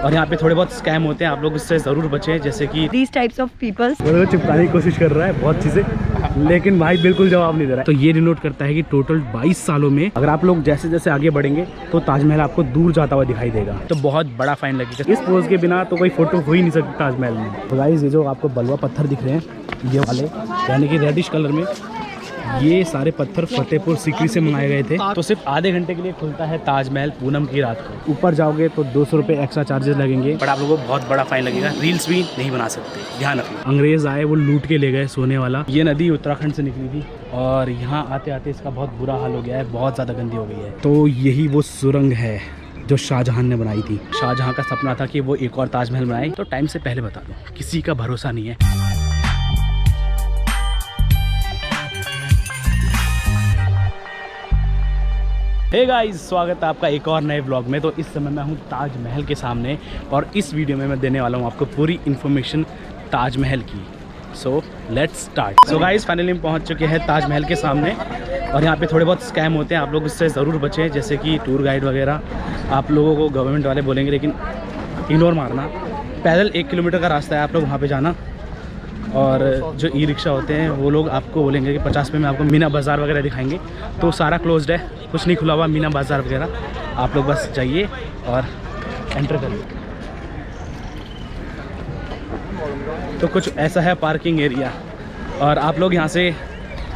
और यहाँ पे थोड़े बहुत स्कैम होते हैं, आप लोग इससे ज़रूर बचें। जैसे कि these types of people चिपकाने की कोशिश कर रहा है बहुत चीज़ें, लेकिन भाई बिल्कुल जवाब नहीं दे रहा है। तो ये डिनोट करता है कि टोटल 22 सालों में अगर आप लोग जैसे जैसे आगे बढ़ेंगे तो ताजमहल आपको दूर जाता हुआ दिखाई देगा, तो बहुत बड़ा फाइन लगेगा। इस पोज के बिना तो कोई फोटो हो ही नहीं सकती ताजमहल में। तो गाइस ये जो आपको बलुआ पत्थर दिख रहे हैं ये वाले, यानी कि रेडिश कलर में, ये सारे पत्थर फतेहपुर सीकरी से मंगाए गए थे। तो सिर्फ आधे घंटे के लिए खुलता है ताजमहल पूनम की रात को। ऊपर जाओगे तो 200 रुपये एक्स्ट्रा चार्जेस लगेंगे, पर आप लोगों को बहुत बड़ा फाइन लगेगा। रील्स भी नहीं बना सकते, ध्यान रखिए। अंग्रेज आए, वो लूट के ले गए सोने वाला। ये नदी उत्तराखंड से निकली थी और यहाँ आते आते इसका बहुत बुरा हाल हो गया है, बहुत ज़्यादा गंदी हो गई है। तो यही वो सुरंग है जो शाहजहां ने बनाई थी। शाहजहां का सपना था कि वो एक और ताजमहल बनाए। तो टाइम से पहले बता दो, किसी का भरोसा नहीं है। हे गाइस, स्वागत है आपका एक और नए व्लॉग में। तो इस समय मैं हूँ ताजमहल के सामने और इस वीडियो में मैं देने वाला हूँ आपको पूरी इन्फॉर्मेशन ताजमहल की। So let's start. So guys finally हम पहुँच चुके हैं ताजमहल के सामने और यहाँ पे थोड़े बहुत स्कैम होते हैं, आप लोग इससे ज़रूर बचें। जैसे कि टूर गाइड वगैरह आप लोगों को गवर्नमेंट वाले बोलेंगे, लेकिन इग्नोर मारना। पैदल 1 किलोमीटर का रास्ता है, आप लोग वहाँ पर जाना। और जो ई रिक्शा होते हैं वो लोग आपको बोलेंगे कि 50 रुपये में आपको मीना बाज़ार वगैरह दिखाएंगे। तो सारा क्लोज्ड है, कुछ नहीं खुला हुआ मीना बाज़ार वगैरह। आप लोग बस जाइए और एंटर करिए। तो कुछ ऐसा है पार्किंग एरिया और आप लोग यहाँ से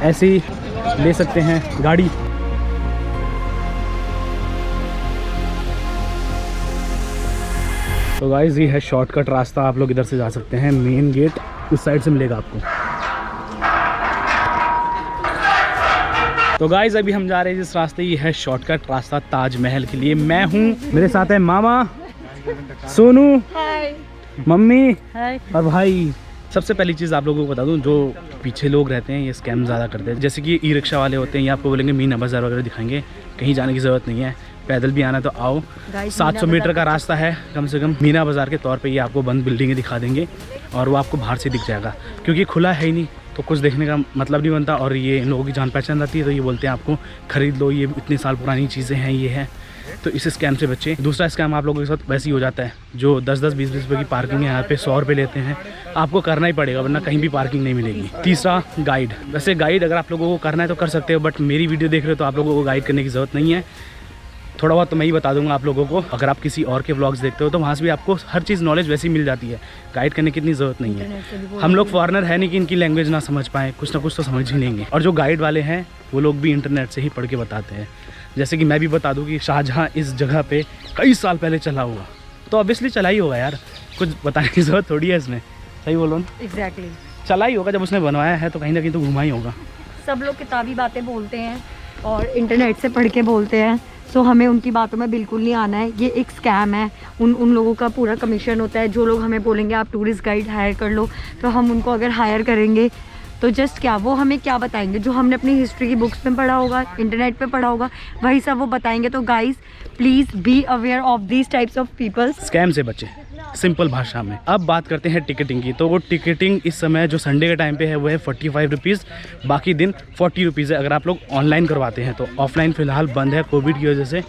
ऐसे ही ले सकते हैं गाड़ी। तो गाइस ये है शॉर्टकट रास्ता, आप लोग इधर से जा सकते हैं। मेन गेट उस साइड से मिलेगा आपको। तो गाइस अभी हम जा रहे हैं जिस रास्ते, ये है शॉर्टकट रास्ता ताजमहल के लिए। मैं हूँ, मेरे साथ है मामा, सोनू, मम्मी और भाई। सबसे पहली चीज़ आप लोगों को बता दूं, जो पीछे लोग रहते हैं ये स्कैम ज़्यादा करते हैं। जैसे कि ई रिक्शा वाले होते हैं, ये आपको बोलेंगे मीना बाज़ार वगैरह दिखाएंगे। कहीं जाने की ज़रूरत नहीं है, पैदल भी आना तो आओ। 700 मीटर का रास्ता है कम से कम। मीना बाज़ार के तौर पे ये आपको बंद बिल्डिंगें दिखा देंगे और वो आपको बाहर से दिख जाएगा, क्योंकि खुला है ही नहीं तो कुछ देखने का मतलब नहीं बनता। और ये इन लोगों की जान पहचान रहती है, तो ये बोलते हैं आपको खरीद लो, ये इतने साल पुरानी चीज़ें हैं, ये है। तो इस स्कैम से बच्चे। दूसरा स्कैम आप लोगों के साथ वैसे ही हो जाता है, जो 10-10, 20-20 रुपये की पार्किंग है यहाँ पे 100 रुपये लेते हैं। आपको करना ही पड़ेगा, वरना कहीं भी पार्किंग नहीं मिलेगी। तीसरा गाइड। वैसे गाइड अगर आप लोगों को करना है तो कर सकते हो, बट मेरी वीडियो देख रहे हो तो आप लोगों को गाइड करने की ज़रूरत नहीं है। थोड़ा बहुत तो मैं ही बता दूंगा आप लोगों को। अगर आप किसी और के व्लॉग्स देखते हो तो वहाँ से भी आपको हर चीज़ नॉलेज वैसी मिल जाती है, गाइड करने की इतनी ज़रूरत नहीं है। हम लोग फॉरेनर है नहीं कि इनकी लैंग्वेज ना समझ पाएँ, कुछ ना कुछ तो समझ ही लेंगे। और जो गाइड वाले हैं वो लोग भी इंटरनेट से ही पढ़ के बताते हैं। जैसे कि मैं भी बता दूं कि शाहजहां इस जगह पे कई साल पहले चला हुआ, तो ऑब्वियसली चला ही होगा यार, कुछ बताने की ज़रूरत थोड़ी है इसमें। सही बोलो ना? एग्जैक्टली चला ही होगा, जब उसने बनवाया है तो कहीं ना कहीं तो घुमा ही होगा। सब लोग किताबी बातें बोलते हैं और इंटरनेट से पढ़ के बोलते हैं, सो हमें उनकी बातों में बिल्कुल नहीं आना है। ये एक स्कैम है, उन लोगों का पूरा कमीशन होता है। जो लोग हमें बोलेंगे आप टूरिस्ट गाइड हायर कर लो, तो हम उनको अगर हायर करेंगे तो जस्ट क्या वो हमें क्या बताएंगे, जो हमने अपनी हिस्ट्री की बुक्स में पढ़ा होगा, इंटरनेट पे पढ़ा होगा, वही सब वो बताएंगे। तो guys please be aware of these types of people. Scam से बचे, सिंपल भाषा में। अब बात करते हैं टिकटिंग की। तो वो टिकटिंग इस समय जो संडे के टाइम पे है वो है 45 रुपीज़, बाकी दिन 40 रुपीज़ है अगर आप लोग ऑनलाइन करवाते हैं। तो ऑफलाइन फ़िलहाल बंद है कोविड की वजह से।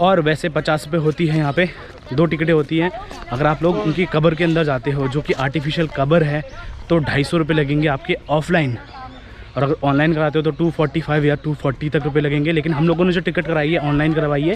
और वैसे 50 रुपये होती है यहाँ पे, 2 टिकटें होती हैं। अगर आप लोग उनकी कब्र के अंदर जाते हो, जो कि आर्टिफिशियल कब्र है, तो 250 रुपये लगेंगे आपके ऑफलाइन। और अगर ऑनलाइन कराते हो तो 245 या 240 तक रुपये लगेंगे। लेकिन हम लोगों ने जो टिकट कराई है ऑनलाइन करवाई है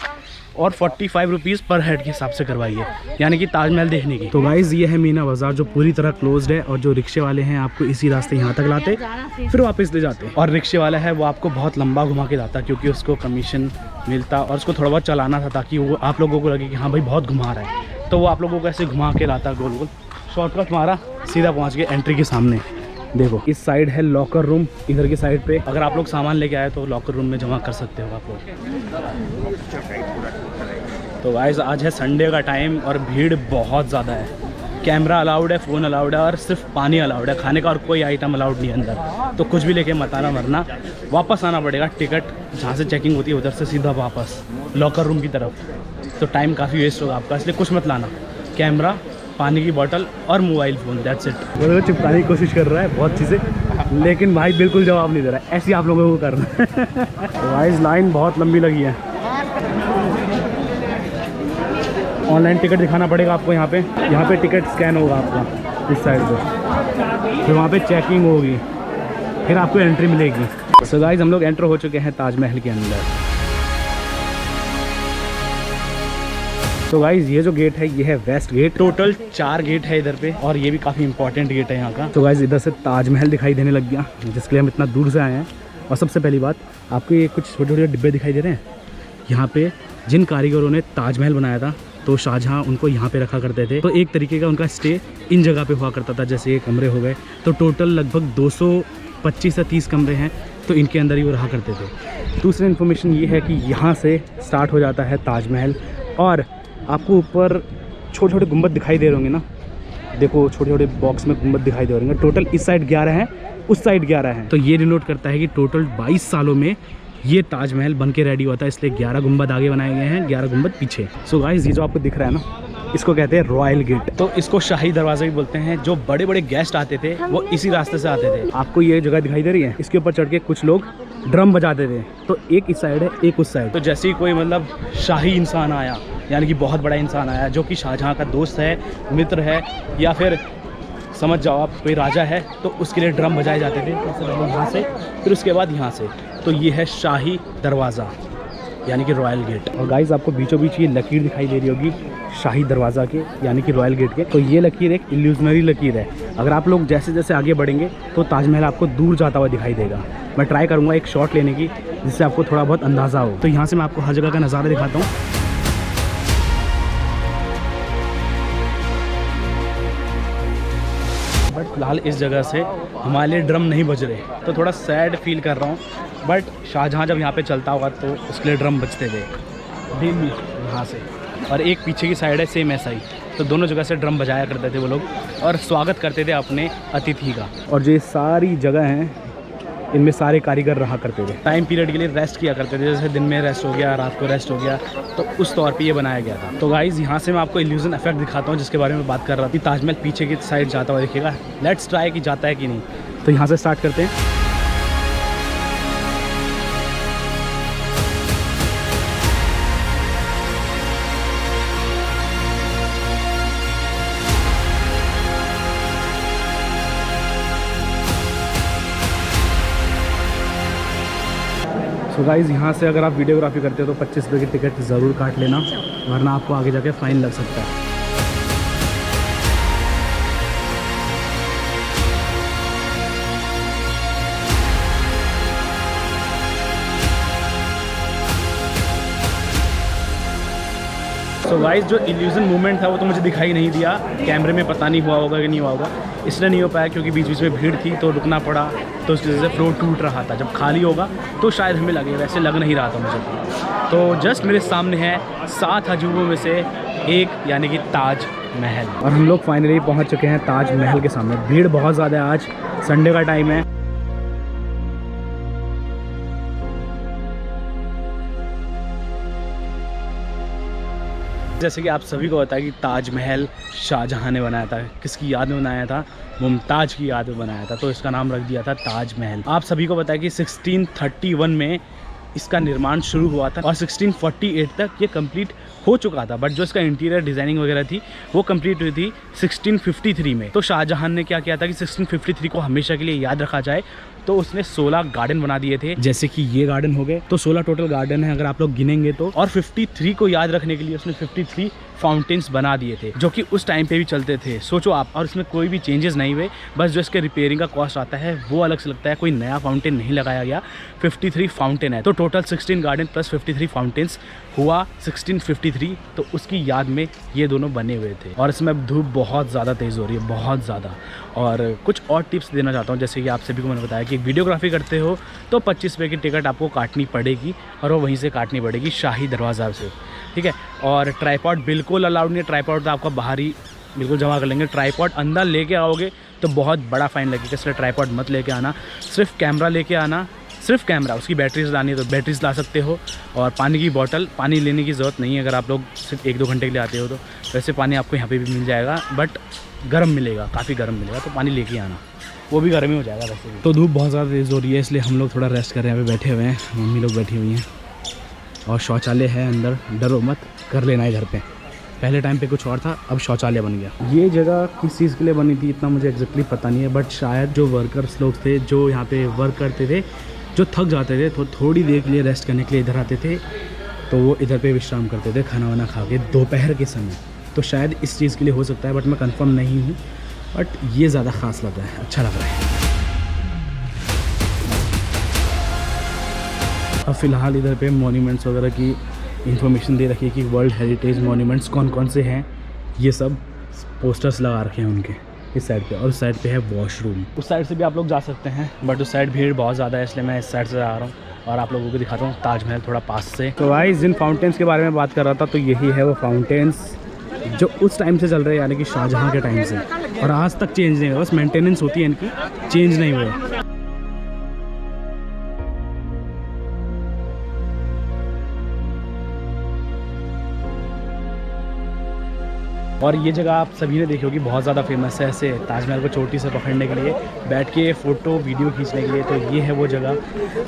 और 45 रुपीज़ पर हेड के हिसाब से करवाई है, यानी कि ताजमहल देखने की। तो गाइज़ ये है मीना बाज़ार जो पूरी तरह क्लोज्ड है, और जो रिक्शे वाले हैं आपको इसी रास्ते यहाँ तक लाते फिर वापस ले जाते। और रिक्शे वाला है वो आपको बहुत लंबा घुमा के लाता, क्योंकि उसको कमीशन मिलता और उसको थोड़ा बहुत चलाना था, ताकि वो आप लोगों को लगे कि हाँ भाई बहुत घुमा रहा है। तो वो आप लोगों को ऐसे घुमा के लाता गोल गोल। शॉर्टकट मारा, सीधा पहुँच गए एंट्री के सामने। देखो इस साइड है लॉकर रूम, इधर की साइड पे अगर आप लोग सामान लेके आए तो लॉकर रूम में जमा कर सकते हो आप लोग। तो गाइस आज है संडे का टाइम और भीड़ बहुत ज़्यादा है। कैमरा अलाउड है, फ़ोन अलाउड है और सिर्फ पानी अलाउड है, खाने का और कोई आइटम अलाउड नहीं है अंदर। तो कुछ भी लेके मत आना, वरना वापस आना पड़ेगा। टिकट जहाँ से चेकिंग होती है उधर से सीधा वापस लॉकर रूम की तरफ, तो टाइम काफ़ी वेस्ट होगा आपका। इसलिए कुछ मत लाना, कैमरा, पानी की बोतल और मोबाइल फ़ोन, दैट्स इट। वो चिपकाने की कोशिश कर रहा है बहुत चीज़ें, लेकिन भाई बिल्कुल जवाब नहीं दे रहा है। ऐसे आप लोगों को करना है। गाइस लाइन बहुत लंबी लगी है। ऑनलाइन टिकट दिखाना पड़ेगा आपको यहाँ पे टिकट स्कैन होगा आपका इस साइड पे, फिर वहाँ पे चेकिंग होगी, फिर आपको एंट्री मिलेगी। सो गाइस हम लोग एंटर हो चुके हैं ताजमहल के अंदर। तो गाइज ये जो गेट है ये है वेस्ट गेट। टोटल 4 गेट है इधर पे और ये भी काफ़ी इंपॉर्टेंट गेट है यहाँ का। तो गाइज इधर से ताजमहल दिखाई देने लग गया, जिसके लिए हम इतना दूर से आए हैं। और सबसे पहली बात, आपको ये कुछ छोटे छोटे डिब्बे दिखाई दे रहे हैं। यहाँ पे जिन कारीगरों ने ताजमहल बनाया था तो शाहजहाँ उनको यहाँ पे रखा करते थे। तो एक तरीके का उनका स्टे इन जगह पे हुआ करता था। जैसे ये कमरे हो गए, तो टोटल लगभग 225 से 30 कमरे हैं, तो इनके अंदर ही वो रहा करते थे। दूसरी इन्फॉर्मेशन ये है कि यहाँ से स्टार्ट हो जाता है ताजमहल। और आपको ऊपर छोटे छोटे गुंबद दिखाई दे रहे होंगे ना, देखो छोटे छोटे बॉक्स में गुंबद दिखाई दे रहे होंगे। टोटल इस साइड 11 हैं, उस साइड 11 हैं। तो ये डिनोट करता है कि टोटल 22 सालों में ये ताजमहल बन के रेडी हुआ था, इसलिए 11 गुंबद आगे बनाए गए हैं, 11 गुंबद पीछे। सो गाइस ये जो आपको दिख रहा है ना, इसको कहते हैं रॉयल गेट। तो इसको शाही दरवाज़ा भी बोलते हैं। जो बड़े बड़े गेस्ट आते थे वो इसी रास्ते से आते थे। आपको ये जगह दिखाई दे रही है, इसके ऊपर चढ़ के कुछ लोग ड्रम बजाते थे। तो एक इस साइड है, एक उस साइड। तो जैसे ही कोई मतलब शाही इंसान आया, यानी कि बहुत बड़ा इंसान आया जो कि शाहजहाँ का दोस्त है, मित्र है, या फिर समझ जाओ आप कोई राजा है, तो उसके लिए ड्रम बजाए जाते थे। यहाँ से फिर उसके बाद यहाँ से। तो ये है शाही दरवाज़ा यानी कि रॉयल गेट। और गाइस आपको बीचों बीच ये लकीर दिखाई दे रही होगी शाही दरवाज़ा के यानी कि रॉयल गेट के। तो ये लकीर एक इल्यूजनरी लकीर है। अगर आप लोग जैसे जैसे आगे बढ़ेंगे तो ताजमहल आपको दूर जाता हुआ दिखाई देगा। मैं ट्राई करूँगा एक शॉट लेने की जिससे आपको थोड़ा बहुत अंदाज़ा हो। तो यहाँ से मैं आपको हर जगह का नज़ारा दिखाता हूँ। बट फिलहाल इस जगह से हमारे लिए ड्रम नहीं बज रहे, तो थोड़ा सैड फील कर रहा हूँ। बट शाहजहाँ जब यहाँ पे चलता होगा तो उसके लिए ड्रम बजते थे डेली यहाँ से। और एक पीछे की साइड है सेम ऐसा ही, तो दोनों जगह से ड्रम बजाया करते थे वो लोग और स्वागत करते थे अपने अतिथि का। और जो ये सारी जगह हैं इनमें सारे कारीगर रहा करते थे। टाइम पीरियड के लिए रेस्ट किया करते थे, जैसे दिन में रेस्ट हो गया, रात को रेस्ट हो गया, तो उस तौर पे ये बनाया गया था। तो गाइज़ यहाँ से मैं आपको इल्यूजन इफेक्ट दिखाता हूँ जिसके बारे में बात कर रहा था। ताजमहल पीछे की साइड जाता हुआ देखिएगा। लेट्स ट्राई कि जाता है कि नहीं। तो यहाँ से स्टार्ट करते हैं। तो गाइज़ यहाँ से अगर आप वीडियोग्राफी करते हो तो 25 रुपये की टिकट ज़रूर काट लेना, वरना आपको आगे जाके फ़ाइन लग सकता है। सो गाइस जो इल्यूजन मूवमेंट था वो तो मुझे दिखाई नहीं दिया, कैमरे में पता नहीं हुआ होगा कि नहीं हुआ होगा। इसलिए नहीं हो पाया क्योंकि बीच बीच में भीड़ थी तो रुकना पड़ा, तो उसकी वजह से फ्लोर टूट रहा था। जब खाली होगा तो शायद हमें लगे, वैसे लग नहीं रहा था मुझे। तो जस्ट मेरे सामने है 7 अजूबों में से एक यानी कि ताजमहल। और हम लोग फाइनली पहुँच चुके हैं ताजमहल के सामने। भीड़ बहुत ज़्यादा है, आज संडे का टाइम है। जैसे कि आप सभी को पता है कि ताजमहल शाहजहाँ ने बनाया था। किसकी याद में बनाया था? मुमताज़ की याद में बनाया था, तो इसका नाम रख दिया था ताजमहल। आप सभी को पता है कि 1631 में इसका निर्माण शुरू हुआ था और 1648 तक ये कंप्लीट हो चुका था। बट जो इसका इंटीरियर डिज़ाइनिंग वगैरह थी वो कंप्लीट हुई थी 1653 में। तो शाहजहाँ ने क्या किया था कि 1653 को हमेशा के लिए याद रखा जाए, तो उसने 16 गार्डन बना दिए थे। जैसे कि ये गार्डन हो गए, तो 16 टोटल गार्डन है अगर आप लोग गिनेंगे तो। और 53 को याद रखने के लिए उसने 53 फाउंटेन्स बना दिए थे जो कि उस टाइम पे भी चलते थे, सोचो आप। और इसमें कोई भी चेंजेस नहीं हुए, बस जो इसके रिपेयरिंग का कॉस्ट आता है वो अलग से लगता है। कोई नया फाउंटेन नहीं लगाया गया। 53 फाउंटेन है, तो टोटल 16 गार्डन प्लस 53 फाउंटेन्स हुआ 1653। तो उसकी याद में ये दोनों बने हुए थे। और इसमें अब धूप बहुत ज़्यादा तेज़ हो रही है, बहुत ज़्यादा। और कुछ और टिप्स देना चाहता हूँ, जैसे कि आप सभी को मैंने बताया कि वीडियोग्राफी करते हो तो 25 रुपये की टिकट आपको काटनी पड़ेगी, और वो वहीं से काटनी पड़ेगी शाही दरवाज़ा से, ठीक है। और ट्राईपॉड बिल्कुल अलाउड नहीं है। ट्राईपॉड तो आपका बाहर ही बिल्कुल जमा कर लेंगे। ट्राईपॉड अंदर लेके आओगे तो बहुत बड़ा फ़ाइन लगेगा, इसलिए ट्राईपॉड मत लेके आना। सिर्फ कैमरा लेके आना, सिर्फ कैमरा। उसकी बैटरीज लानी है तो बैटरीज ला सकते हो। और पानी की बॉटल, पानी लेने की ज़रूरत नहीं है अगर आप लोग सिर्फ 1-2 घंटे के लिए आते हो तो। वैसे पानी आपको यहाँ पे भी मिल जाएगा, बट गर्म मिलेगा, काफ़ी गर्म मिलेगा, तो पानी लेके आना, वो भी गर्म ही हो जाएगा वैसे भी। तो धूप बहुत ज़्यादा तेज़ हो रही है, इसलिए हम लोग थोड़ा रेस्ट कर रहे हैं। यहाँ पे बैठे हुए हैं, मम्मी लोग बैठी हुई हैं। और शौचालय है अंदर, डरो मत, कर लेना है घर पे। पहले टाइम पे कुछ और था, अब शौचालय बन गया। ये जगह किस चीज़ के लिए बनी थी इतना मुझे एग्जैक्टली पता नहीं है, बट शायद जो वर्कर्स लोग थे जो यहाँ पे वर्क करते थे, जो थक जाते थे तो थोड़ी देर के लिए रेस्ट करने के लिए इधर आते थे, तो वो इधर पे विश्राम करते थे खाना वाना खा के दोपहर के समय। तो शायद इस चीज़ के लिए हो सकता है, बट मैं कंफर्म नहीं हूँ। बट ये ज़्यादा ख़ास लग रहा है, अच्छा लग रहा है। अब फ़िलहाल इधर पे मॉन्यूमेंट्स वगैरह की इन्फॉर्मेशन दे रखी है कि वर्ल्ड हेरिटेज मॉन्यूमेंट्स कौन कौन से हैं, ये सब पोस्टर्स लगा रखे हैं उनके इस साइड पे। और उस साइड पे है वॉशरूम। उस साइड से भी आप लोग जा सकते हैं, बट उस साइड भीड़ बहुत ज़्यादा है, इसलिए मैं इस साइड से आ रहा हूँ और आप लोगों को दिखाता हूँ ताजमहल थोड़ा पास से। तो गाइस जिन फाउंटेन्स के बारे में बात कर रहा था, तो यही है वो फाउंटेन्स जो उस टाइम से चल रहे हैं, यानी कि शाहजहाँ के टाइम से, और आज तक चेंज नहीं हुआ। बस मेंटेनेंस होती है इनकी, चेंज नहीं हुआ। और ये जगह आप सभी ने देखी होगी, बहुत ज़्यादा फेमस है ऐसे ताजमहल को चोटी से पकड़ने के लिए, बैठ के फ़ोटो वीडियो खींचने के लिए। तो ये है वो जगह,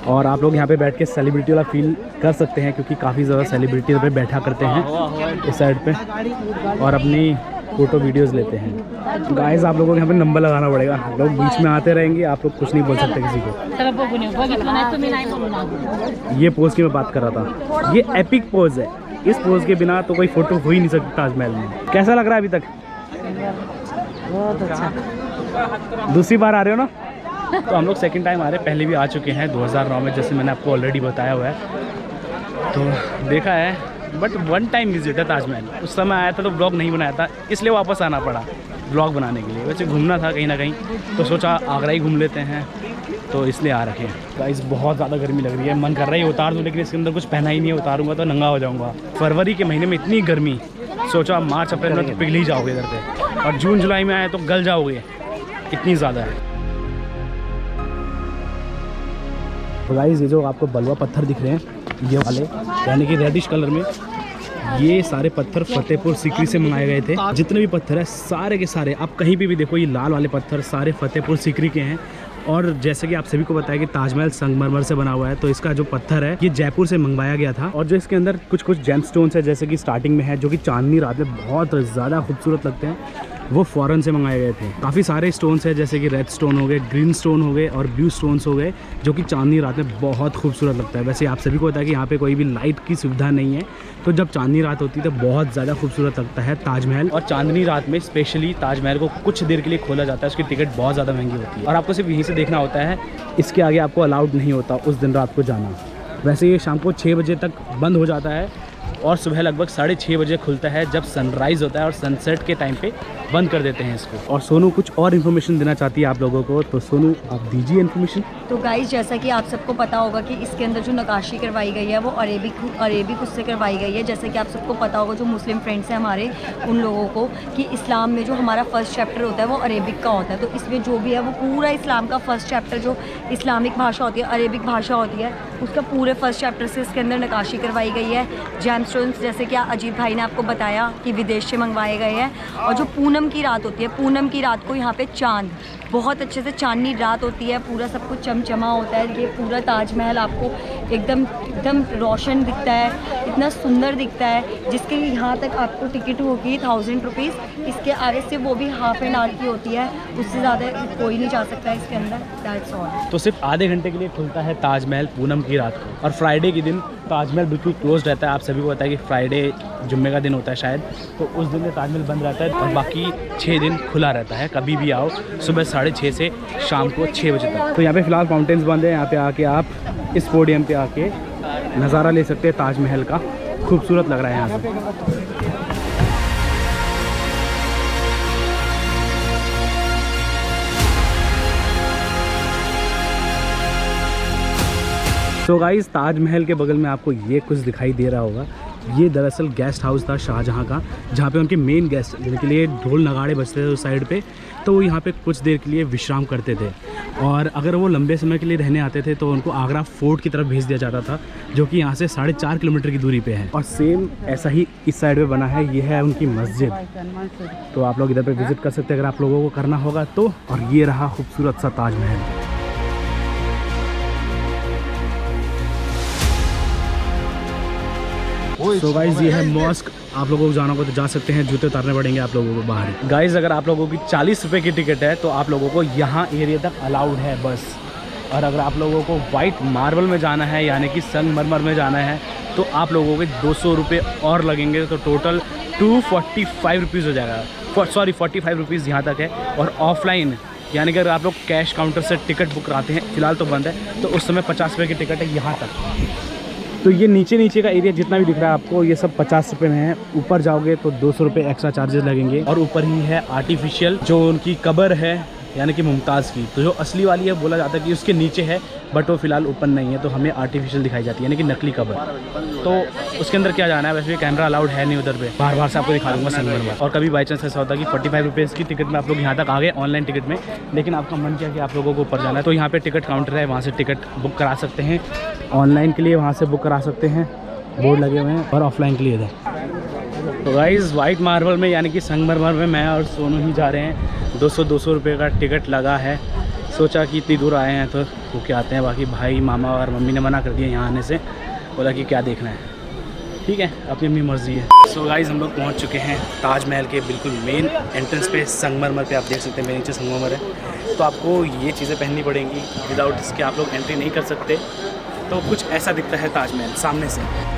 और आप लोग यहाँ पे बैठ के सेलिब्रिटी वाला फील कर सकते हैं, क्योंकि काफ़ी ज़्यादा सेलिब्रिटी पे बैठा करते हैं इस साइड पे और अपनी फ़ोटो वीडियोज़ लेते हैं। गाइस आप लोगों को यहाँ पे नंबर लगाना पड़ेगा, लोग बीच में आते रहेंगे, आप लोग कुछ नहीं बोल सकते किसी को। ये पोज़ की मैं बात कर रहा था, ये एपिक पोज़ है। इस पोज के बिना तो कोई फोटो हो ही नहीं सकती ताजमहल में। कैसा लग रहा है अभी तक? बहुत अच्छा। दूसरी बार आ रहे हो ना? तो हम लोग सेकंड टाइम आ रहे हैं, पहले भी आ चुके हैं 2009 में, जैसे मैंने आपको ऑलरेडी बताया हुआ है। तो देखा है, बट वन टाइम विजिट है ताजमहल। उस समय आया था तो ब्लॉग नहीं बनाया था, इसलिए वापस आना पड़ा ब्लॉग बनाने के लिए। वैसे घूमना था कहीं ना कहीं, तो सोचा आगरा ही घूम लेते हैं, तो इसलिए आ रखे हैं। गाइस बहुत ज़्यादा गर्मी लग रही है, मन कर रहा है उतार दूँ, लेकिन इसके अंदर कुछ पहना ही नहीं है, उतारूंगा तो नंगा हो जाऊंगा। फरवरी के महीने में इतनी गर्मी, सोचा मार्च अप्रैल में तो पिघल ही जाओगे इधर पे, और जून जुलाई में आए तो गल जाओगे, इतनी ज़्यादा है। गाइस ये जो आपको बलुआ पत्थर दिख रहे हैं, ये वाले यानी कि रेडिश कलर में, ये सारे पत्थर फतेहपुर सीकरी से मंगाए गए थे। जितने भी पत्थर है सारे के सारे, आप कहीं पे भी देखो, ये लाल वाले पत्थर सारे फतेहपुर सीकरी के हैं। और जैसे कि आप सभी को पता है कि ताजमहल संगमरमर से बना हुआ है, तो इसका जो पत्थर है ये जयपुर से मंगवाया गया था। और जो इसके अंदर कुछ कुछ जेम स्टोन्स है, जैसे कि स्टार्टिंग में है, जो कि चांदनी रात में बहुत ज़्यादा खूबसूरत लगते हैं, वो फॉरेन से मंगाए गए थे। काफ़ी सारे स्टोन्स हैं, जैसे कि रेड स्टोन हो गए, ग्रीन स्टोन हो गए और ब्लू स्टोन्स हो गए, जो कि चांदनी रात में बहुत खूबसूरत लगता है। वैसे आप सभी को पता है कि यहाँ पे कोई भी लाइट की सुविधा नहीं है, तो जब चांदनी रात होती है तो बहुत ज़्यादा खूबसूरत लगता है ताजमहल। और चांदनी रात में स्पेशली ताजमहल को कुछ देर के लिए खोला जाता है, उसकी टिकट बहुत ज़्यादा महंगी होती है, और आपको सिर्फ यहीं से देखना होता है, इसके आगे आपको अलाउड नहीं होता उस दिन रात को जाना। वैसे ये शाम को 6 बजे तक बंद हो जाता है, और सुबह लगभग 6:30 बजे खुलता है, जब सनराइज़ होता है, और सनसेट के टाइम पे बंद कर देते हैं इसको। और सोनू कुछ और इन्फॉर्मेशन देना चाहती है आप लोगों को, तो सोनू आप दीजिए इन्फॉर्मेशन। तो गाइस जैसा कि आप सबको पता होगा कि इसके अंदर जो नक्काशी करवाई गई है वो अरेबिक उससे करवाई गई है। जैसे कि आप सबको पता होगा, जो मुस्लिम फ्रेंड्स हैं हमारे, उन लोगों को, कि इस्लाम में जो हमारा फर्स्ट चैप्टर होता है वो अरेबिक का होता है। तो इसमें जो भी है वो पूरा इस्लाम का फर्स्ट चैप्टर, जो इस्लामिक भाषा होती है, अरेबिक भाषा होती है, उसका पूरे फर्स्ट चैप्टर से इसके अंदर नक्काशी करवाई गई है। जेम स्टोन्स, जैसे कि अजीत भाई ने आपको बताया कि विदेश से मंगवाए गए हैं। और जो पूनम की रात होती है, पूनम की रात को यहाँ पे चांद, बहुत अच्छे से चांदनी रात होती है, पूरा सब कुछ चमचमा होता है। ये पूरा ताजमहल आपको एकदम रोशन दिखता है, इतना सुंदर दिखता है, जिसके लिए यहाँ तक आपको टिकट होगी 1000 रुपीज़। इसके आगे से वो भी हाफ एन आवर की होती है, उससे ज़्यादा कोई नहीं जा सकता है इसके अंदर। That's all. तो सिर्फ आधे घंटे के लिए खुलता है ताजमहल पूनम की रात को, और फ्राइडे के दिन ताजमहल बिल्कुल क्लोज रहता है। आप सभी को पता है कि फ्राइडे जुम्मे का दिन होता है शायद, तो उस दिन ताजमहल बंद रहता है, और बाकी 6 दिन खुला रहता है। कभी भी आओ, सुबह 6:30 से शाम को 6 बजे तक। तो यहाँ पे फिलहाल फाउंटेन्स बंद है, यहाँ पे आके आप इस पोडियम पे आके नज़ारा ले सकते हैं ताजमहल का। खूबसूरत लग रहा है यहाँ से। तो गाइस ताजमहल के बगल में आपको ये कुछ दिखाई दे रहा होगा, ये दरअसल गेस्ट हाउस था शाहजहाँ का, जहाँ पे उनके मेन गेस्ट जिनके लिए ढोल नगाड़े बजते थे उस साइड पे, तो वो यहाँ पे कुछ देर के लिए विश्राम करते थे। और अगर वो लंबे समय के लिए रहने आते थे तो उनको आगरा फोर्ट की तरफ भेज दिया जाता था, जो कि यहाँ से 4.5 किलोमीटर की दूरी पे है। और सेम ऐसा ही इस साइड पे बना है, ये है उनकी मस्जिद। तो आप लोग इधर पे विजिट कर सकते हैं अगर आप लोगों को करना होगा तो। और ये रहा खूबसूरत सा ताजमहल। तो गाइस ये है मॉस्क आप लोगों को जाना होगा तो जा सकते हैं, जूते उतारने पड़ेंगे आप लोगों को बाहर। गाइस अगर आप लोगों की 40 रुपये की टिकट है तो आप लोगों को यहाँ एरिया तक अलाउड है बस। और अगर आप लोगों को वाइट मार्बल में जाना है यानी कि संगमरमर में जाना है तो आप लोगों के 200 रुपये और लगेंगे, तो टोटल 245 रुपीज़ हो जाएगा। सॉरी 45 रुपीज़ यहाँ तक है। और ऑफलाइन यानी कि अगर आप लोग कैश काउंटर से टिकट बुक कराते हैं, फ़िलहाल तो बंद है, तो उस समय 50 रुपये की टिकट है यहाँ तक। तो ये नीचे का एरिया जितना भी दिख रहा है आपको ये सब 50 रुपये में है। ऊपर जाओगे तो 200 रुपये एक्स्ट्रा चार्जेस लगेंगे। और ऊपर ही है आर्टिफिशियल जो उनकी कब्र है यानी कि मुमताज़ की, तो जो असली वाली है बोला जाता है कि उसके नीचे है, बट वो फ़िलहाल ओपन नहीं है, तो हमें आर्टिफिशियल दिखाई जाती है यानी कि नकली कब्र। तो उसके अंदर क्या जाना है, वैसे भी कैमरा अलाउड है नहीं उधर पे, बार से आपको दिखा दूँगा संगमरमर। और कभी बाई चांस ऐसा होता है कि 45 रुपीज़ की टिकट में आप लोग यहाँ तक आ गए ऑनलाइन टिकट में, लेकिन आपका मन किया कि आप लोगों को ऊपर जाना है, तो यहाँ पर टिकट काउंटर है, वहाँ से टिकट बुक करा सकते हैं। ऑनलाइन के लिए वहाँ से बुक करा सकते हैं, बोर्ड लगे हुए हैं, और ऑफलाइन के लिए इधर। तो गाइस वाइट मार्बल में यानी कि संगमरमर में मैं और सोनू ही जा रहे हैं। 200 रुपये का टिकट लगा है। सोचा कि इतनी दूर आए हैं तो रुके आते हैं। बाकी भाई मामा और मम्मी ने मना कर दिया यहाँ आने से, बोला कि क्या देखना है, ठीक है अपनी अपनी मर्ज़ी है। सो गाइस हम लोग पहुँच चुके हैं ताजमहल के बिल्कुल मेन एंट्रेंस पे, संगमरमर पे। आप देख सकते हैं मेरे नीचे संगमरमर है, तो आपको ये चीज़ें पहननी पड़ेंगी, विदाउट इसके आप लोग एंट्री नहीं कर सकते। तो कुछ ऐसा दिखता है ताजमहल सामने से।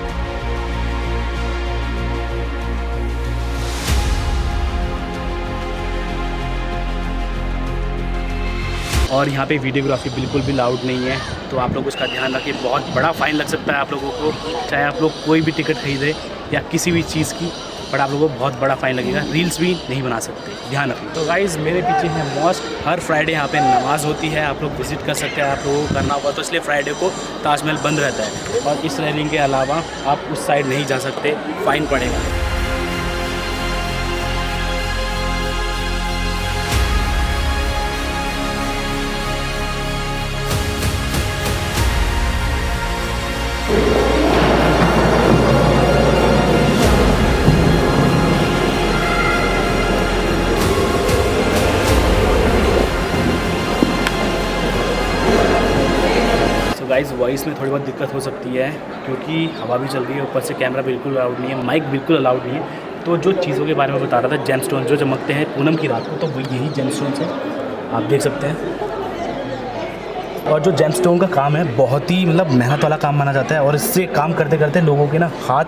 और यहाँ पे वीडियोग्राफी बिल्कुल भी लाउड नहीं है, तो आप लोग उसका ध्यान रखिए। बहुत बड़ा फ़ाइन लग सकता है आप लोगों को, चाहे आप लोग कोई भी टिकट खरीदे या किसी भी चीज़ की, बट आप लोगों को बहुत बड़ा फ़ाइन लगेगा। रील्स भी नहीं बना सकते, ध्यान रखिए। तो गाइज़ मेरे पीछे है मॉस्क। हर फ्राइडे यहाँ पे नमाज़ होती है, आप लोग विज़िट कर सकते हैं। आप लोगों को करना होगा तो इसलिए फ्राइडे को ताजमहल बंद रहता है। और इस रेलिंग के अलावा आप उस साइड नहीं जा सकते, फ़ाइन पड़ेगा। गाइस वॉइस में थोड़ी बहुत दिक्कत हो सकती है क्योंकि हवा भी चल रही है, ऊपर से कैमरा बिल्कुल अलाउड नहीं है, माइक बिल्कुल अलाउड नहीं है। तो जो चीज़ों के बारे में बता रहा था, जेमस्टोन जो चमकते हैं पूनम की रात को, तो वो यही जेमस्टोन है, आप देख सकते हैं। और जो जेमस्टोन का काम है बहुत ही मतलब मेहनत वाला काम माना जाता है, और इससे काम करते करते लोगों के ना हाथ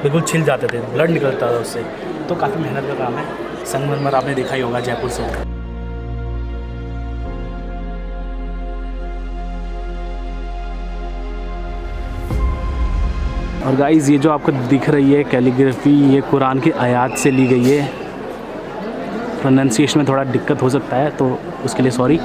बिल्कुल छिल जाते थे, ब्लड निकलता था उससे, तो काफ़ी मेहनत का काम है। संगमरमर आपने देखा ही होगा जयपुर से। और गाइज़ ये जो आपको दिख रही है कैलीग्राफी, ये कुरान की आयत से ली गई है। प्रोनाउंसिएशन में थोड़ा दिक्कत हो सकता है, तो उसके लिए सॉरी।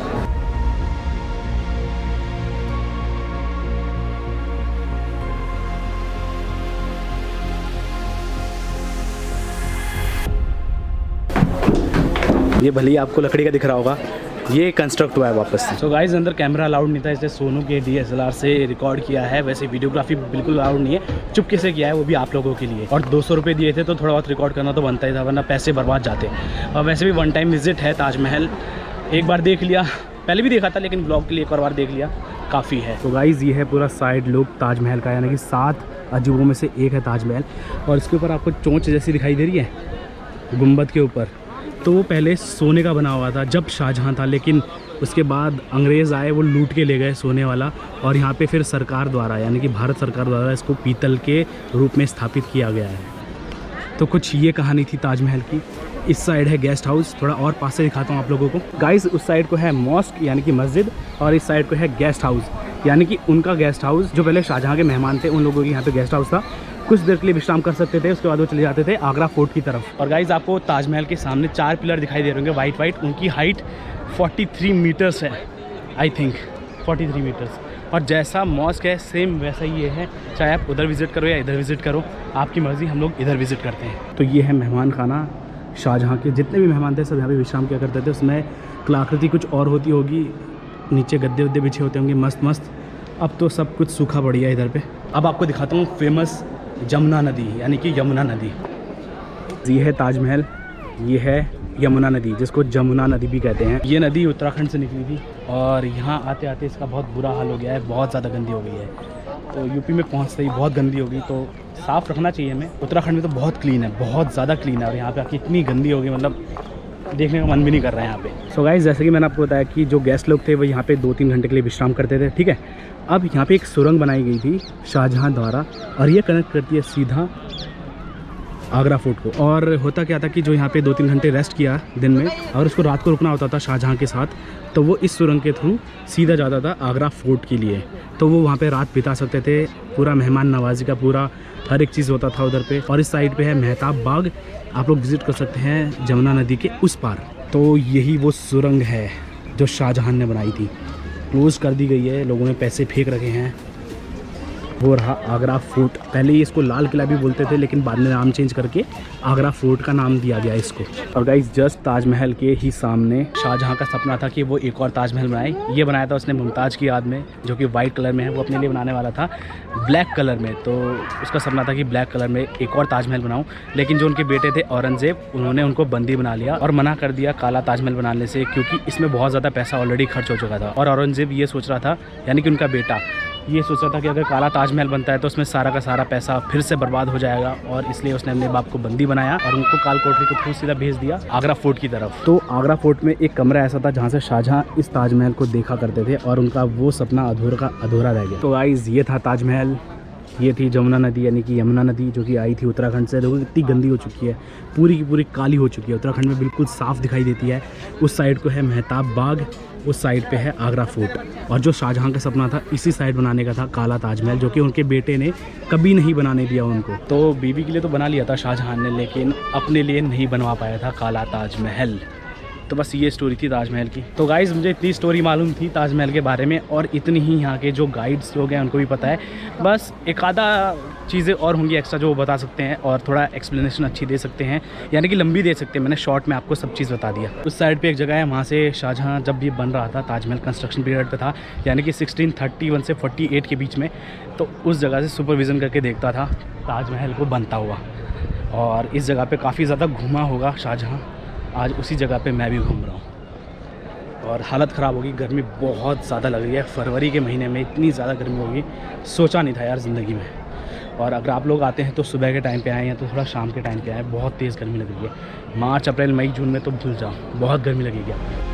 ये भले ही आपको लकड़ी का दिख रहा होगा, ये कंस्ट्रक्ट हुआ है वापस से। तो गाइस अंदर कैमरा अलाउड नहीं था, इसलिए सोनू के DSLR से रिकॉर्ड किया है। वैसे वीडियोग्राफी बिल्कुल अलाउड नहीं है, चुपके से किया है, वो भी आप लोगों के लिए। और 200 रुपये दिए थे तो थोड़ा बहुत रिकॉर्ड करना तो बनता ही था, वरना पैसे बर्बाद जाते। और वैसे भी वन टाइम विजिट है ताजमहल, एक बार देख लिया, पहले भी देखा था लेकिन ब्लॉग के लिए एक और बार देख लिया, काफ़ी है। तो गाइज़ ये है पूरा साइड लुक ताजमहल का, यानी कि 7 अजूबों में से एक है ताजमहल। और इसके ऊपर आपको चोंच जैसी दिखाई दे रही है गुंबद के ऊपर, तो वो पहले सोने का बना हुआ था जब शाहजहाँ था, लेकिन उसके बाद अंग्रेज़ आए, वो लूट के ले गए सोने वाला। और यहाँ पे फिर सरकार द्वारा यानी कि भारत सरकार द्वारा इसको पीतल के रूप में स्थापित किया गया है। तो कुछ ये कहानी थी ताजमहल की। इस साइड है गेस्ट हाउस, थोड़ा और पास से दिखाता हूँ आप लोगों को। गाइस उस साइड को है मॉस्क यानी कि मस्जिद, और इस साइड को है गेस्ट हाउस यानी कि उनका गेस्ट हाउस। जो पहले शाहजहाँ के मेहमान थे उन लोगों के यहाँ पे गेस्ट हाउस था, कुछ देर के लिए विश्राम कर सकते थे, उसके बाद वो चले जाते थे आगरा फोर्ट की तरफ। और गाइज़ आपको ताजमहल के सामने 4 पिलर दिखाई दे रहे होंगे वाइट, उनकी हाइट 43 मीटर्स है, आई थिंक 43 मीटर्स। और जैसा मॉस्क है सेम वैसा ही ये है, चाहे आप उधर विज़िट करो या इधर विज़िट करो, आपकी मर्ज़ी, हम लोग इधर विज़िट करते हैं। तो ये है मेहमान खाना, शाहजहाँ के जितने भी मेहमान थे सब यहाँ पे विश्राम किया करते थे। उसमें कलाकृति कुछ और होती होगी, नीचे गद्दे वद्दे बिछे होते होंगे मस्त मस्त। अब तो सब कुछ सूखा बढ़िया इधर पे। अब आपको दिखाता हूँ फेमस जमुना नदी यानी कि यमुना नदी। ये है ताजमहल, ये है यमुना नदी जिसको जमुना नदी भी कहते हैं। ये नदी उत्तराखंड से निकली थी और यहाँ आते आते इसका बहुत बुरा हाल हो गया है, बहुत ज़्यादा गंदी हो गई है। तो यूपी में पहुँचते ही बहुत गंदी होगी, तो साफ़ रखना चाहिए हमें। उत्तराखंड में तो बहुत क्लीन है, बहुत ज़्यादा क्लीन है, और यहाँ पे आके इतनी गंदी होगी मतलब देखने का मन भी नहीं कर रहा है यहाँ पे। सो गाइस, जैसे कि मैंने आपको बताया कि जो गेस्ट लोग थे वो यहाँ पे 2-3 घंटे के लिए विश्राम करते थे, ठीक है। अब यहाँ पे एक सुरंग बनाई गई थी शाहजहाँ द्वारा, और ये कनेक्ट करती है सीधा आगरा फोर्ट को। और होता क्या था कि जो यहाँ पे 2-3 घंटे रेस्ट किया दिन में, अगर उसको रात को रुकना होता था शाहजहाँ के साथ, तो वो इस सुरंग के थ्रू सीधा जाता था आगरा फोर्ट के लिए, तो वो वहाँ पे रात बिता सकते थे। पूरा मेहमान नवाजी का पूरा हर एक चीज़ होता था उधर पे। और इस साइड पे है मेहताब बाग, आप लोग विज़िट कर सकते हैं जमुना नदी के उस पार। तो यही वो सुरंग है जो शाहजहाँ ने बनाई थी, क्लोज़ कर दी गई है, लोगों ने पैसे फेंक रखे हैं। वो रहा आगरा फोर्ट। पहले ही इसको लाल किला भी बोलते थे, लेकिन बाद में नाम चेंज करके आगरा फोर्ट का नाम दिया गया इसको। और गाइस, जस्ट ताजमहल के ही सामने शाहजहाँ का सपना था कि वो एक और ताजमहल बनाए। ये बनाया था उसने मुमताज़ की याद में, जो कि वाइट कलर में है। वो अपने लिए बनाने वाला था ब्लैक कलर में, तो उसका सपना था कि ब्लैक कलर में एक और ताजमहल बनाऊँ। लेकिन जो उनके बेटे थे औरंगज़ेब, उन्होंने उनको बंदी बना लिया और मना कर दिया काला ताजमहल बनाने से, क्योंकि इसमें बहुत ज़्यादा पैसा ऑलरेडी खर्च हो चुका था। और औरंगज़ेब ये सोच रहा था, यानी कि उनका बेटा ये सोच रहा था कि अगर काला ताजमहल बनता है तो उसमें सारा का सारा पैसा फिर से बर्बाद हो जाएगा, और इसलिए उसने अपने बाप को बंदी बनाया और उनको काल कोठरी के थ्रू सीधा भेज दिया आगरा फोर्ट की तरफ। तो आगरा फोर्ट में एक कमरा ऐसा था जहाँ से शाहजहाँ इस ताजमहल को देखा करते थे, और उनका वो सपना अधूरा का अधूरा रह गया। तो गाइस, ये था ताजमहल। ये थी जमुना नदी, यानी कि यमुना नदी, जो कि आई थी उत्तराखंड से। देखो कितनी गंदी हो चुकी है, पूरी की पूरी काली हो चुकी है। उत्तराखंड में बिल्कुल साफ़ दिखाई देती है। उस साइड को है मेहताब बाग, उस साइड पे है आगरा फोर्ट। और जो शाहजहाँ का सपना था इसी साइड बनाने का था काला ताजमहल, जो कि उनके बेटे ने कभी नहीं बनाने दिया उनको। तो बीवी के लिए तो बना लिया था शाहजहाँ ने, लेकिन अपने लिए नहीं बनवा पाया था काला ताजमहल। तो बस ये स्टोरी थी ताजमहल की। तो गाइज़, मुझे इतनी स्टोरी मालूम थी ताजमहल के बारे में, और इतनी ही यहाँ के जो गाइड्स लोग हैं उनको भी पता है। बस एक आधा चीज़ें और होंगी एक्स्ट्रा जो वो बता सकते हैं, और थोड़ा एक्सप्लेनेशन अच्छी दे सकते हैं, यानी कि लंबी दे सकते हैं। मैंने शॉर्ट में आपको सब चीज़ बता दिया। उस साइड पे एक जगह है, वहाँ से शाहजहाँ जब भी बन रहा था, ताजमहल कंस्ट्रक्शन पीरियड पे था, यानी कि 1631 से 48 के बीच में, तो उस जगह से सुपरविज़न करके देखता था ताजमहल को बनता हुआ। और इस जगह पे काफ़ी ज़्यादा घूमा होगा शाहजहाँ। आज उसी जगह पे मैं भी घूम रहा हूँ, और हालत ख़राब होगी, गर्मी बहुत ज़्यादा लग रही है। फरवरी के महीने में इतनी ज़्यादा गर्मी होगी, सोचा नहीं था यार ज़िंदगी में। और अगर आप लोग आते हैं तो सुबह के टाइम पे आएँ या तो थोड़ा शाम के टाइम पे आएँ, बहुत तेज़ गर्मी लग रही है। मार्च, अप्रैल, मई, जून में तो भूल जाओ, बहुत गर्मी लगेगी आपको।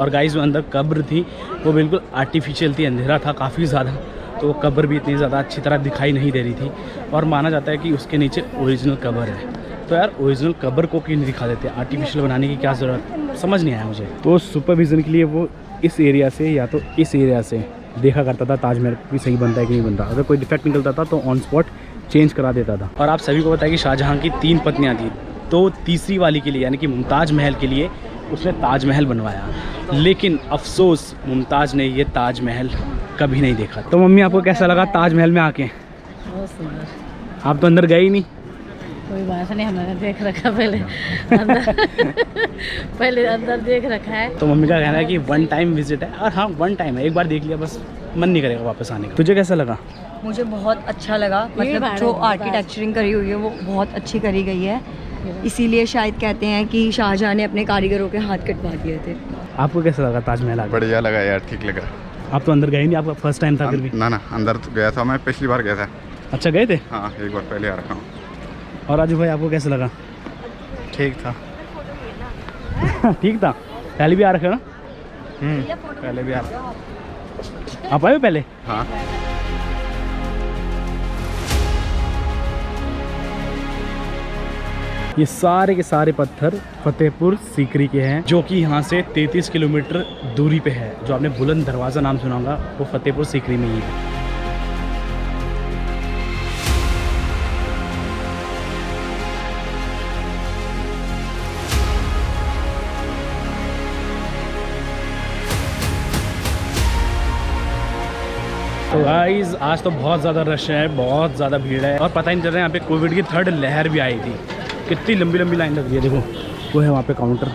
और गाइस, जो अंदर कब्र थी वो बिल्कुल आर्टिफिशियल थी, अंधेरा था काफ़ी ज़्यादा, तो वो कब्र भी इतनी ज़्यादा अच्छी तरह दिखाई नहीं दे रही थी। और माना जाता है कि उसके नीचे ओरिजिनल कब्र है। तो यार, ओरिजिनल कब्र को क्यों नहीं दिखा देते? आर्टिफिशियल बनाने की क्या ज़रूरत, समझ नहीं आया मुझे। तो सुपरविज़न के लिए वो इस एरिया से या तो इस एरिया से देखा करता था ताजमहल भी सही बनता है कि नहीं बनता। अगर कोई डिफेक्ट निकलता था तो ऑन स्पॉट चेंज करा देता था। और आप सभी को पता है कि शाहजहाँ की 3 पत्नियाँ थी, तो तीसरी वाली के लिए, यानी कि मुमताज़ महल के लिए उसने ताजमहल बनवाया। लेकिन अफसोस, मुमताज़ ने ये ताजमहल कभी नहीं देखा। तो मम्मी, आपको कैसा लगा ताजमहल में आके? बहुत सुंदर। आप तो अंदर गए ही नहीं। कोई बात नहीं, हमने देख रखा पहले अंदर पहले अंदर देख रखा है। तो मम्मी का कहना है कि 1 टाइम विजिट है, और हाँ 1 टाइम है, एक बार देख लिया बस, मन नहीं करेगा वापस आने का। तुझे कैसा लगा? मुझे बहुत अच्छा लगा, मतलब जो आर्किटेक्चरिंग करी हुई है वो बहुत अच्छी करी गई है। इसीलिए शायद कहते हैं कि शाहजहाँ ने अपने कारीगरों के हाथ कटवा दिए थे। आपको कैसा लगा ताजमहल आके? बढ़िया लगा यार, ठीक लगा। आप तो अंदर गए नहीं, आपका फर्स्ट टाइम था फिर भी? ना ना, अंदर तो गया था मैं, पिछली बार गया था। अच्छा, गए थे? हाँ, एक बार पहले आ रखा हूँ। और राजू भाई, आपको कैसा लगा? ठीक था। ठीक था, पहले भी आ रखे हो ना? पहले भी आ आप आए हो पहले? हाँ। ये सारे के सारे पत्थर फतेहपुर सीकरी के हैं, जो कि यहाँ से 33 किलोमीटर दूरी पे है। जो आपने बुलंद दरवाज़ा नाम सुना होगा, वो फतेहपुर सीकरी में ही है। तो गाइस, आज तो बहुत ज़्यादा रश है, बहुत ज़्यादा भीड़ है, और पता ही नहीं चल रहा है यहाँ पे कोविड की 3rd लहर भी आई थी। कितनी लंबी लंबी लाइन लग रही है, देखो वो है वहाँ पे काउंटर,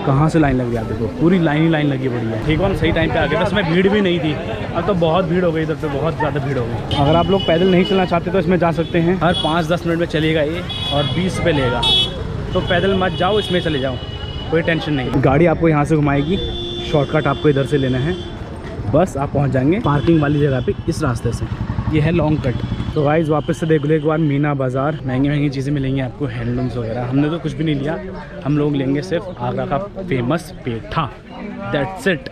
कहाँ से लाइन लग रही है आप देखो, पूरी लाइन ही लाइन लगी पड़ी है। ठीक है, हम सही टाइम पे आ गए थे, इसमें भीड़ भी नहीं थी। अब तो बहुत भीड़ हो गई, इधर पे बहुत ज़्यादा भीड़ हो गई। अगर आप लोग पैदल नहीं चलना चाहते तो इसमें जा सकते हैं, हर 5-10 मिनट में चलेगा ये, और 20 रुपये लेगा। तो पैदल मत जाओ, इसमें चले जाओ, कोई टेंशन नहीं। गाड़ी आपको यहाँ से घुमाएगी, शॉर्टकट आपको इधर से लेना है, बस आप पहुँच जाएंगे पार्किंग वाली जगह पे इस रास्ते से। ये है लॉन्ग कट। तो गाइस वापस से देख लो एक बार मीना बाज़ार। महंगी महंगी चीज़ें मिलेंगी आपको, हैंडलूम्स वगैरह। हमने तो कुछ भी नहीं लिया, हम लोग लेंगे सिर्फ आगरा का फेमस पेठा, दैट्स इट,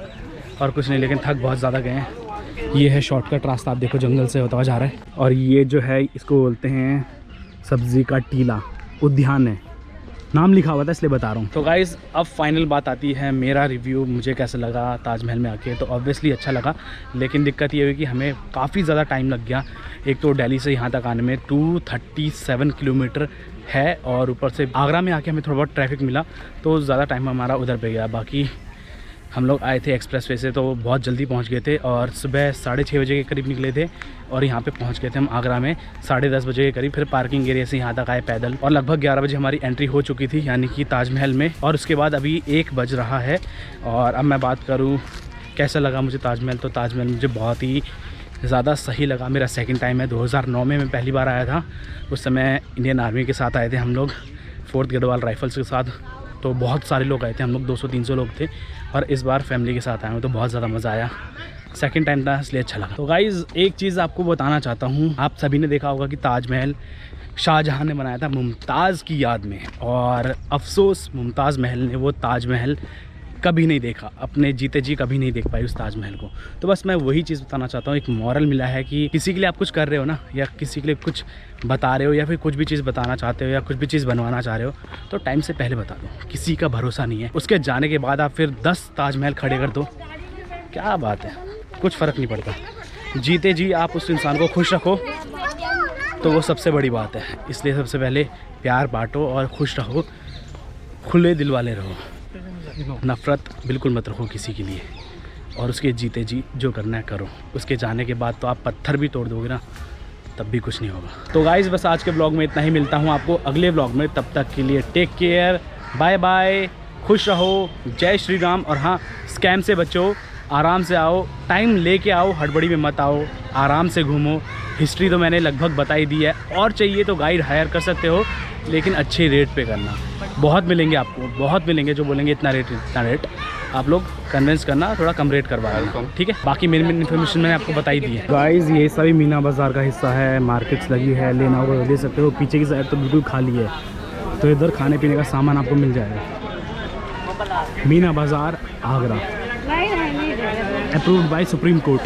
और कुछ नहीं। लेकिन थक बहुत ज़्यादा गए हैं। ये है शॉर्टकट रास्ता, आप देखो जंगल से होता हुआ जा रहा है। और ये जो है इसको बोलते हैं सब्ज़ी का टीला उद्यान है, नाम लिखा हुआ था इसलिए बता रहा हूँ। तो गाइज़ अब फाइनल बात आती है मेरा रिव्यू, मुझे कैसा लगा ताजमहल में आके। तो ऑब्वियसली अच्छा लगा, लेकिन दिक्कत ये हुई कि हमें काफ़ी ज़्यादा टाइम लग गया। एक तो दिल्ली से यहाँ तक आने में 237 किलोमीटर है, और ऊपर से आगरा में आके हमें थोड़ा बहुत ट्रैफिक मिला, तो ज़्यादा टाइम हमारा उधर पे गया। बाकी हम लोग आए थे एक्सप्रेस वे से, तो बहुत जल्दी पहुंच गए थे, और सुबह 6:30 बजे के करीब निकले थे, और यहाँ पे पहुंच गए थे हम आगरा में 10:30 बजे के करीब। फिर पार्किंग एरिया से यहाँ तक आए पैदल, और लगभग 11 बजे हमारी एंट्री हो चुकी थी, यानी कि ताजमहल में। और उसके बाद अभी 1 बज रहा है। और अब मैं बात करूँ कैसा लगा मुझे ताजमहल, तो ताजमहल मुझे बहुत ही ज़्यादा सही लगा। मेरा सेकंड टाइम है, 2009 में मैं पहली बार आया था। उस समय इंडियन आर्मी के साथ आए थे हम लोग, 4th गढ़वाल राइफल्स के साथ। तो बहुत सारे लोग आए थे, हम लोग 200-300 लोग थे। और इस बार फैमिली के साथ आए हूँ, तो बहुत ज़्यादा मज़ा आया। सेकंड टाइम था इसलिए अच्छा लगा। तो गाइज़ एक चीज़ आपको बताना चाहता हूँ, आप सभी ने देखा होगा कि ताजमहल शाहजहाँ ने बनाया था मुमताज़ की याद में, और अफसोस मुमताज़ महल ने वो ताजमहल कभी नहीं देखा, अपने जीते जी कभी नहीं देख पाई उस ताजमहल को। तो बस मैं वही चीज़ बताना चाहता हूँ, एक मॉरल मिला है कि किसी के लिए आप कुछ कर रहे हो ना, या किसी के लिए कुछ बता रहे हो, या फिर कुछ भी चीज़ बताना चाहते हो, या कुछ भी चीज़ बनवाना चाह रहे हो, तो टाइम से पहले बता दो। किसी का भरोसा नहीं है, उसके जाने के बाद आप फिर 10 ताजमहल खड़े कर दो, क्या बात है, कुछ फ़र्क नहीं पड़ता। जीते जी आप उस इंसान को खुश रखो, तो वो सबसे बड़ी बात है। इसलिए सबसे पहले प्यार बांटो और खुश रहो, खुले दिल वाले रहो, नफ़रत बिल्कुल मत रखो किसी के लिए, और उसके जीते जी जो करना है करो। उसके जाने के बाद तो आप पत्थर भी तोड़ दोगे ना, तब भी कुछ नहीं होगा। तो गाइज़ बस आज के ब्लॉग में इतना ही, मिलता हूँ आपको अगले ब्लॉग में। तब तक के लिए टेक केयर, बाय बाय, खुश रहो, जय श्री राम। और हाँ, स्कैम से बचो, आराम से आओ, टाइम लेके आओ, हड़बड़ी में मत आओ, आराम से घूमो। हिस्ट्री तो मैंने लगभग बताई दी है, और चाहिए तो गाइड हायर कर सकते हो, लेकिन अच्छे रेट पे करना। बहुत मिलेंगे आपको, बहुत मिलेंगे जो बोलेंगे इतना रेट, आप लोग कन्विंस करना, थोड़ा कम रेट करवाएगा, ठीक है। बाकी मेन इन्फॉर्मेशन मैंने आपको बताई दी है। गाइज़ ये सभी मीना बाज़ार का हिस्सा है, मार्केट्स लगी है, लेना होगा तो ले सकते हो। पीछे की साइड तो बिल्कुल खाली है, तो इधर खाने पीने का सामान आपको मिल जाएगा। मीना बाज़ार Agra, approved by supreme court.